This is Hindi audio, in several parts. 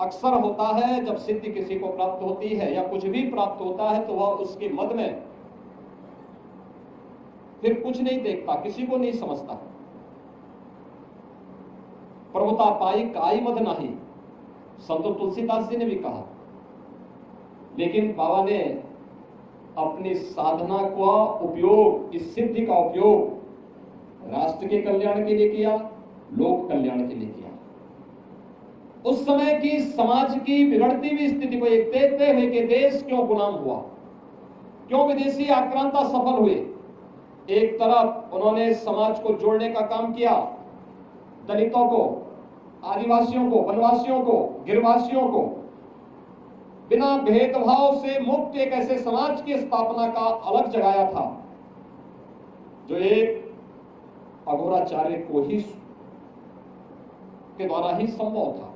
अक्सर होता है जब सिद्धि किसी को प्राप्त होती है या कुछ भी प्राप्त होता है तो वह उसके मद में फिर कुछ नहीं देखता, किसी को नहीं समझता। प्रभुता पाई काई मद नाही, संत तुलसीदास जी ने भी कहा। लेकिन बाबा ने अपनी साधना का उपयोग, इस सिद्धि का उपयोग राष्ट्र के कल्याण के लिए किया, लोक कल्याण के लिए किया। उस समय की समाज की बिगड़ती हुई स्थिति को एक देखते हुए कि देश क्यों गुलाम हुआ, क्यों विदेशी आक्रांता सफल हुए। एक तरफ उन्होंने समाज को जोड़ने का काम किया, दलितों को, आदिवासियों को, वनवासियों को, गिरवासियों को बिना भेदभाव से मुक्त एक ऐसे समाज की स्थापना का अलग जगाया था जो एक अघोराचार्य को ही के द्वारा ही संभव था,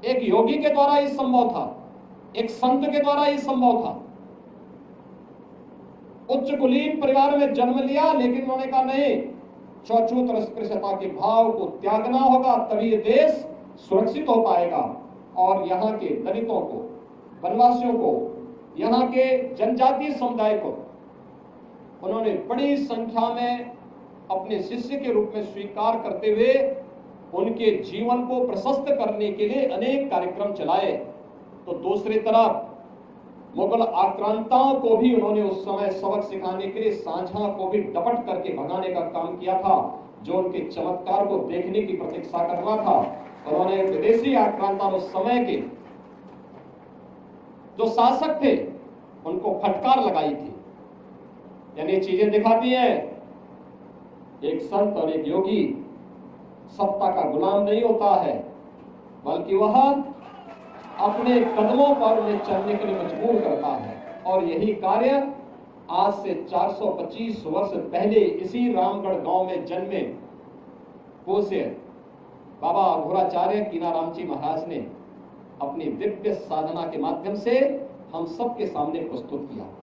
एक योगी के द्वारा ही संभव था, एक संत के द्वारा ही संभव था। उच्च कुलीन परिवार में जन्म लिया, लेकिन उन्होंने कहा नहीं, छूत और अस्पृश्यता के भाव को त्यागना होगा, तभी ये देश सुरक्षित हो पाएगा। और यहाँ के दलितों को, वनवासियों को, यहाँ के जनजातीय समुदाय को उन्होंने बड़ी संख्या में अपने शिष्य के रूप में स्वीकार करते हुए उनके जीवन को प्रशस्त करने के लिए अनेक कार्यक्रम चलाए। तो दूसरी तरफ मुगल आक्रांताओं को भी उन्होंने उस समय सबक सिखाने के लिए सांझा को भी डपट करके भगाने का काम किया था, जो उनके चमत्कार को देखने की प्रतीक्षा कर रहा था। उन्होंने विदेशी आक्रांता उस समय के जो शासक थे उनको फटकार लगाई थी। यानी चीजें दिखाती हैं, एक संत और एक योगी सत्ता का गुलाम नहीं होता है, बल्कि वह अपने कदमों पर उन्हें चलने के लिए मजबूर करता है। और यही कार्य आज से 425 वर्ष पहले इसी रामगढ़ गांव में जन्मे पूज्य बाबा अघोराचार्य कीनाराम जी महाराज ने अपनी दिव्य साधना के माध्यम से हम सबके सामने प्रस्तुत किया।